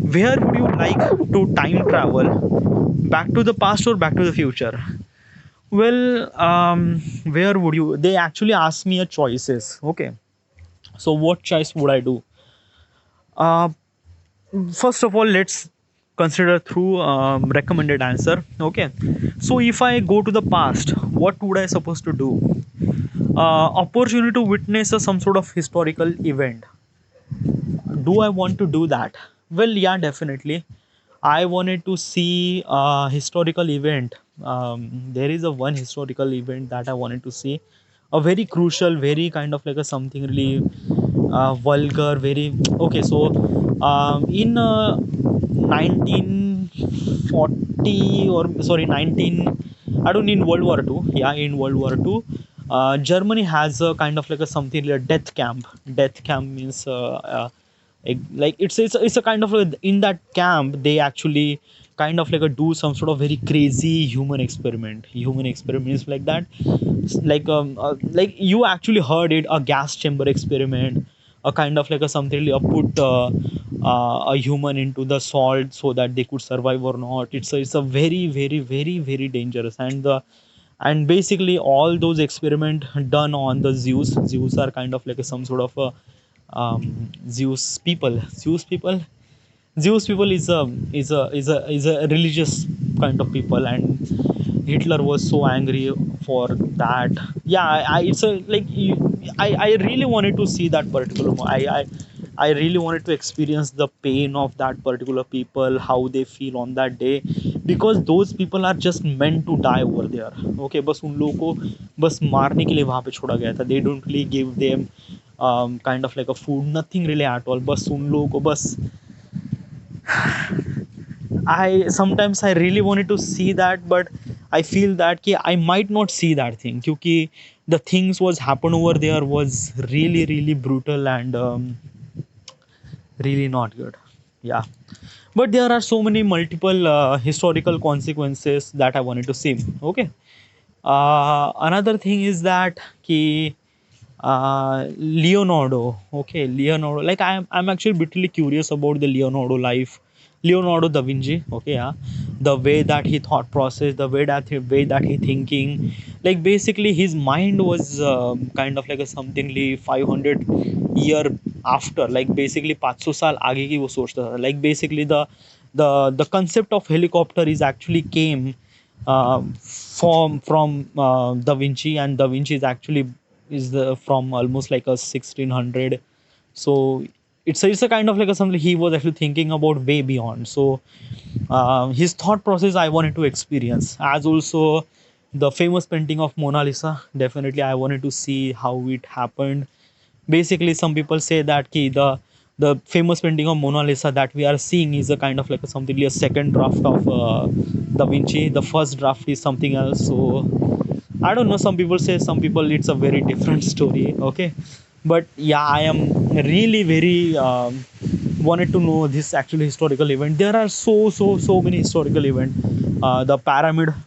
Where would you like to time travel? Back to the past or back to the future? Well, where would you? They actually asked me a choices. Okay, so what choice would I do? Uh, First of all, let's consider through recommended answer. Okay, so if I go to the past, what would I supposed to do? Opportunity to witness some sort of historical event. Do I want to do that? Well, yeah, definitely. I wanted to see a historical event. There is a one historical event that I wanted to see. A very crucial, very kind of like a something really vulgar, very okay. So, in 1940 or sorry 19, I don't in World War Two. Yeah, in World War Two, Germany has a kind of like a something like a death camp. Death camp means like it's a kind of a, in that camp they actually kind of like a do some sort of very crazy human experiments like that. Like you actually heard it, a gas chamber experiment, a kind of like a something like a put a human into the salt so that they could survive or not. It's a very very dangerous, and basically all those experiment done on the Zeus are kind of like a, some sort of a Zeus people is a religious kind of people, and Hitler was so angry for that. Yeah, it's a like I really wanted to see that particular. I really wanted to experience the pain of that particular people, how they feel on that day, because those people are just meant to die over there. Okay, बस उन लोगों को बस मारने के लिए वहाँ पे छोड़ा गया था. They don't really give them kind of like a food, nothing really at all. बस उन लोगों को बस I sometimes I really wanted to see that, but I feel that ki I might not see that thing, क्योंकि the things was happen over there was really brutal and really not good. Yeah, but there are so many multiple historical consequences that I wanted to see. Okay, another thing is that ki Leonardo. Okay, Leonardo. Like I'm actually bitterly curious about the Leonardo life, Leonardo da Vinci. Okay, yeah, the way that he thought process, the way that he thinking. Like basically, his mind was kind of like a something like 500 year after. Like basically 500 साल आगे की वो सोचता था. Like basically the concept of helicopter is actually came from Da Vinci, and Da Vinci is actually is the from almost like a 1600. So it's a kind of like a something he was actually thinking about way beyond. So his thought process I wanted to experience, as also the famous painting of Mona Lisa. Definitely I wanted to see how it happened. Basically some people say that ki the famous painting of Mona Lisa that we are seeing is a kind of like a something like a second draft of Da Vinci. The first draft is something else. So I don't know. Some people say, some people it's a very different story. Okay, but yeah, I am really very wanted to know this actually historical event. There are so many historical event. The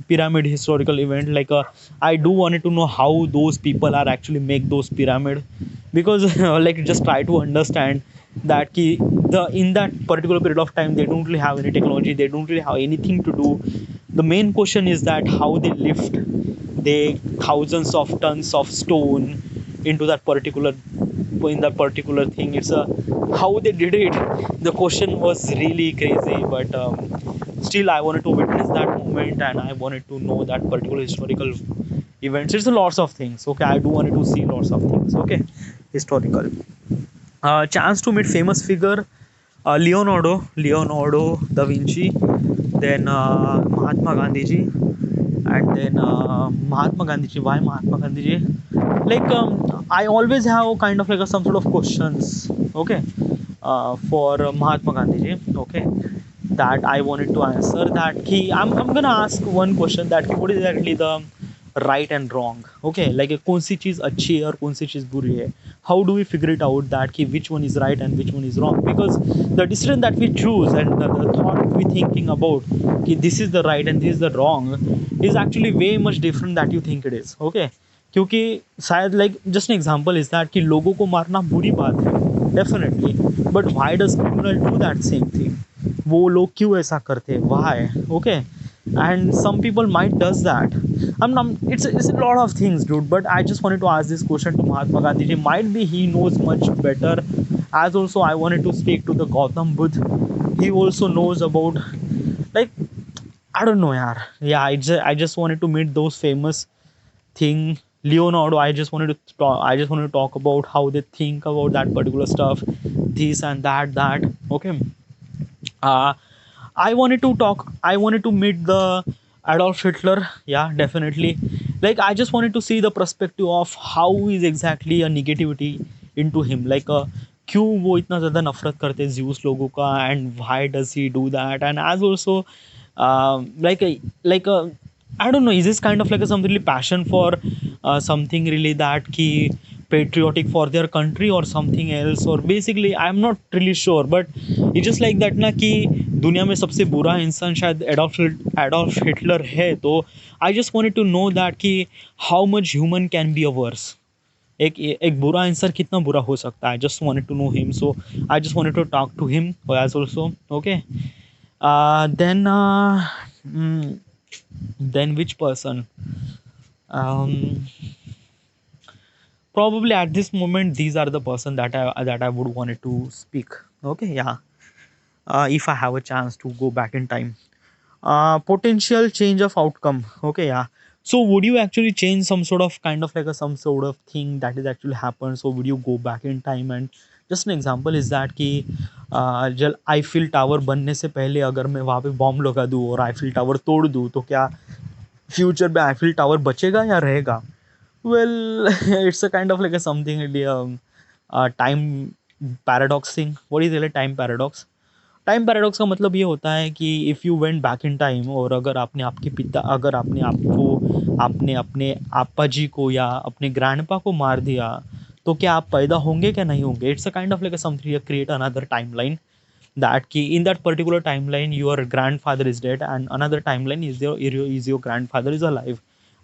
pyramid historical event. Like I do wanted to know how those people are actually make those pyramid, because like just try to understand that the in that particular period of time they don't really have any technology, they don't really have anything to do. The main question is that how they lift they thousands of tons of stone into that particular in that particular thing. It's a how they did it. The question was really crazy, but still I wanted to witness that moment, and I wanted to know that particular historical events. It's a lots of things. Okay, I do wanted to see lots of things. Okay, historical chance to meet famous figure, Leonardo da Vinci, then Mahatma Gandhi ji, and then Mahatma Gandhi ji. Why Mahatma Gandhi ji? Like I always have kind of like some sort of questions. Okay, for Mahatma Gandhi ji. Okay, that I wanted to answer. That I'm gonna ask one question, that what is exactly the right and wrong. Okay, like कौन सी चीज़ अच्छी है और कौन सी चीज़ बुरी है. How do we figure it out that कि which one is right and which one is wrong? Because the decision that we choose and the thought we thinking about कि this is the right and this is the wrong is actually way much different that you think it is. Okay, क्योंकि शायद like just an example is that कि लोगों को मारना बुरी बात है definitely, but why does criminal do that same thing? वो लोग क्यों ऐसा करते, why? Okay, and some people might does that. It's a lot of things, dude, but I just wanted to ask this question to Mahatma Gandhi ji. Might be he knows much better. As also I wanted to speak to the Gautam Buddha. He also knows about, like, I don't know, yaar. Yeah, I just wanted to meet those famous thing. Leonardo, I just wanted to talk about how they think about that particular stuff, this and that. Okay. uh, I wanted to meet the Adolf Hitler. Yeah, definitely. Like, I just wanted to see the perspective of how is exactly a negativity into him. Like, क्यों वो इतना ज़्यादा नफरत करते हैं juice लोगों का, and why does he do that? And as also, like a, I don't know, is this kind of like a some really passion for something really that ki patriotic for their country or something else, or basically I'm not really sure, but it's just like that ना कि दुनिया में सबसे बुरा इंसान शायद Adolf Hitler है. तो I just wanted to know that कि how much human can be a worse. एक बुरा इंसान कितना बुरा हो सकता है. Just wanted to know him, so I just wanted to talk to him as also. Okay. Then then which person, um, probably at this moment these are the person that I would wanted to speak. Okay, yeah. If I have a chance to go back in time, potential change of outcome. Okay, yeah. So would you actually change some sort of kind of like a some sort of thing that is actually happened? So would you go back in time? And just an example is that कि जल Eiffel tower बनने से पहले अगर मैं वहाँ पे bomb लगा दूँ और आईफिल टावर तोड़ दूँ, तो क्या फ्यूचर में आईफिल टावर बचेगा या रहेगा? Well, it's a kind of like a something time paradox thing. What is time paradox? Time paradox का मतलब ये होता है कि if you went back in time, और अगर आपने आपको आपने अपने आपा जी को या अपने ग्रैंडपा को मार दिया, तो क्या आप पैदा होंगे क्या नहीं होंगे? It's a kind of like a something create another timeline, that key in that particular timeline your grandfather is dead, and another timeline is your grandfather is alive.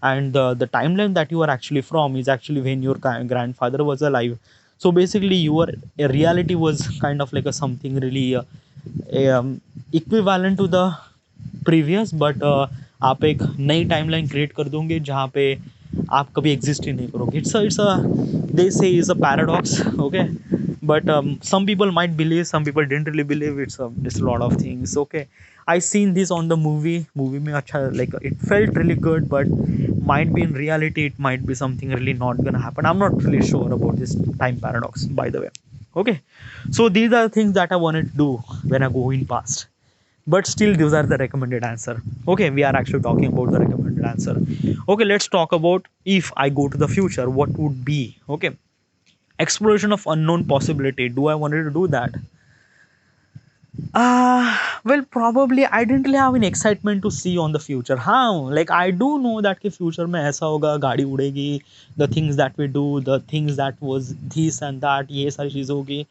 And the timeline that you are actually from is actually when your grandfather was alive. So basically your reality was kind of like a something really equivalent to the previous, but आप एक नई timeline create कर दोगे जहाँ पे आप कभी exist ही नहीं करोगे. इट्स अ दे से is a paradox. Okay, but some people might believe, some people didn't really believe. It's a lot of things. Okay, I seen this on the movie में अच्छा, like it felt really good, but might be in reality it might be something really not gonna happen. I'm not really sure about this time paradox, by the way. Okay, so these are things that I wanted to do when I go in past, but still those are the recommended answer. Okay, we are actually talking about the recommended answer. Okay, let's talk about if I go to the future, what would be. Okay, exploration of unknown possibility. Do I wanted to do that? Well, probably I didn't really have an excitement to see on the future. How? Like, I do know that कि future में ऐसा होगा, गाड़ी उड़ेगी, the things that we do, the things that was this and that, ये सारी चीज़ होगी.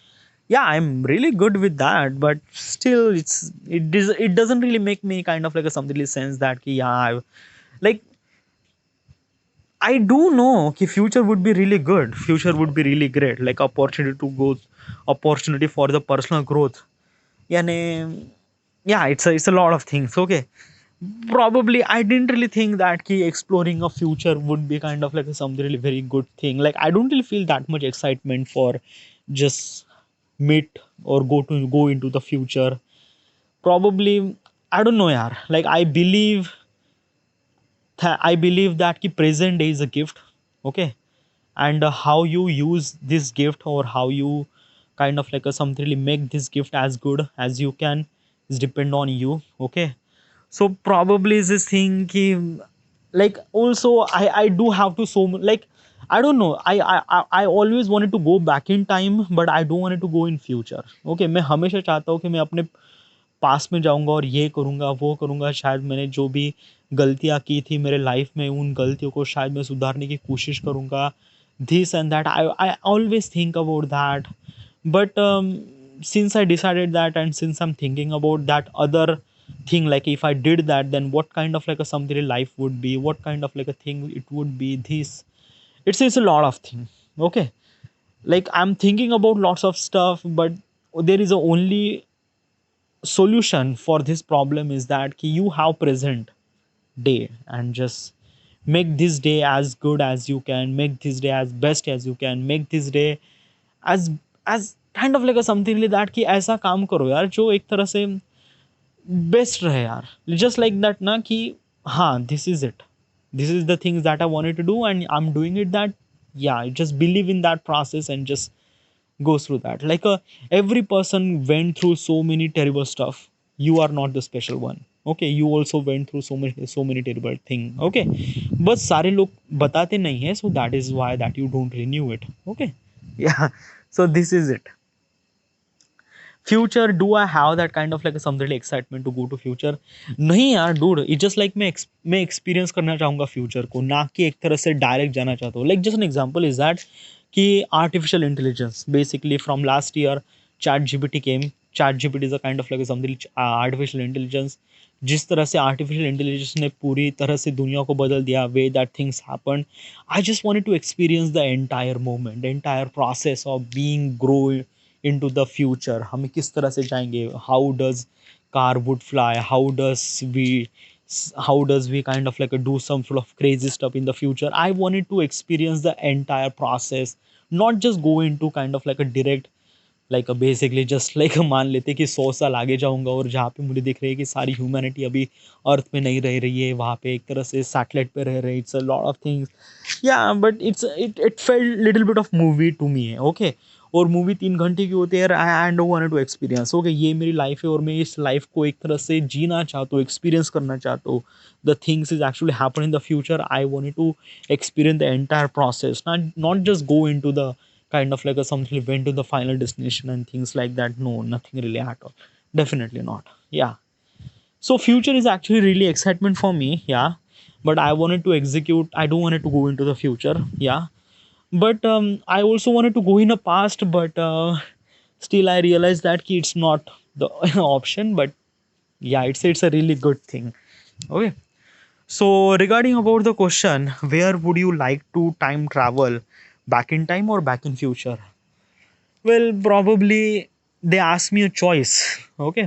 Yeah, I'm really good with that, but still it doesn't really make me kind of like a something sense that कि yeah, like, I do know कि future would be really good, future would be really great, like opportunity to go, opportunity for the personal growth. यानी, yeah, it's a lot of things. Okay, probably I didn't really think that ki exploring a future would be kind of like a something really very good thing. Like, I don't really feel that much excitement for just meet or go into the future. Probably, I don't know, yaar. Like, I believe that ki present day is a gift. Okay, and how you use this gift, or how you kind of like a something really make this gift as good as you can, is depend on you. Okay, so probably is this thing ki, like, also I do have to, so like, I don't know, I always wanted to go back in time, but I don't wanted to go in future. Okay, मैं हमेशा चाहता हूँ कि मैं अपने पास में जाऊँगा और ये करूँगा, वो करूँगा, शायद मैंने जो भी गलतियाँ की थी मेरे लाइफ में, उन गलतियों को शायद मैं सुधारने की कोशिश करूँगा. This and that, I always think about that. But since I decided that, and since I'm thinking about that other thing, like if I did that, then what kind of like a something life would be, what kind of like a thing it would be, this, it's a lot of thing. Okay, like I'm thinking about lots of stuff, but there is a only solution for this problem is that ki you have present day and just make this day as good as you can, make this day as best as you can, make this day as as kind of like a something like that कि ऐसा काम करो यार जो एक तरह से best रहे यार, जस्ट लाइक दैट ना कि हाँ this is it, this is the things that I wanted to do and I am doing it that, yeah, just believe in that process and just go through that. Like every person went through so many terrible stuff. You are not the special one. Okay, you also went through so many terrible thing. Okay, but सारे लोग बताते नहीं है, so that is why that you don't renew it. Okay, yeah. So this is it. Future, do I have that kind of like a something like excitement to go to future? नहीं यार dude, it's just like मैं experience करना चाहूँगा future को, ना कि एक तरह से direct जाना चाहता हूँ. Like just an example is that कि artificial intelligence basically from last year chat gpt came. Chat gpt is a kind of like something artificial intelligence. जिस तरह से artificial intelligence ने पूरी तरह से दुनिया को बदल दिया, way that things happen, I just wanted to experience the entire moment, the entire process of being grow into the future. हम किस तरह से जाएंगे, how does car would fly, how does we kind of like do some sort of crazy stuff in the future. I wanted to experience the entire process, not just go into kind of like a direct like basically just like मान लेते कि 100 साल आगे जाऊंगा और जहाँ पे मुझे दिख रही है कि सारी ह्यूमैनिटी अभी अर्थ पे नहीं रह रही है, वहाँ पे एक तरह से सैटेलाइट पे रह रहे, it's a lot of things या but it felt little bit of movie to me है. ओके, और मूवी 3 घंटे की होती है, I don't want to experience. Okay, ये मेरी लाइफ है और मैं इस लाइफ को एक तरह से जीना चाहता हूँ, एक्सपीरियंस करना चाहता हूँ. The things is actually happen in the future. I wanted to experience the entire process, not just go into the kind of like a something went to the final destination and things like that. No, nothing really at all, definitely not. Yeah, so future is actually really excitement for me. Yeah, but I wanted to execute, I don't want it to go into the future. Yeah, but I also wanted to go in the past, but still I realized that it's not the option. But yeah, it's a really good thing. Okay, so regarding about the question, where would you like to time travel, back in time or back in future? Well, probably they ask me a choice. Okay.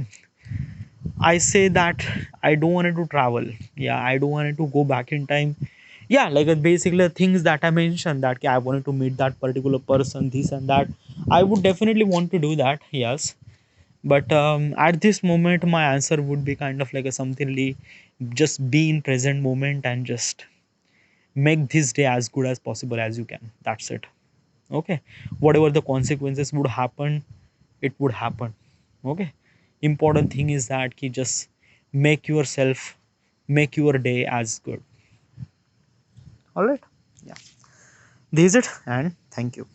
I say that I don't want to travel. Yeah, I don't want to go back in time. Yeah, like basically the things that I mentioned, that I wanted to meet that particular person, this and that. I would definitely want to do that. Yes. But at this moment, my answer would be kind of like a something really just be in present moment and just make this day as good as possible as you can. That's it. Okay, whatever the consequences would happen, it would happen. Okay, important thing is that ki just make yourself, make your day as good. All right, yeah, this is it, and thank you.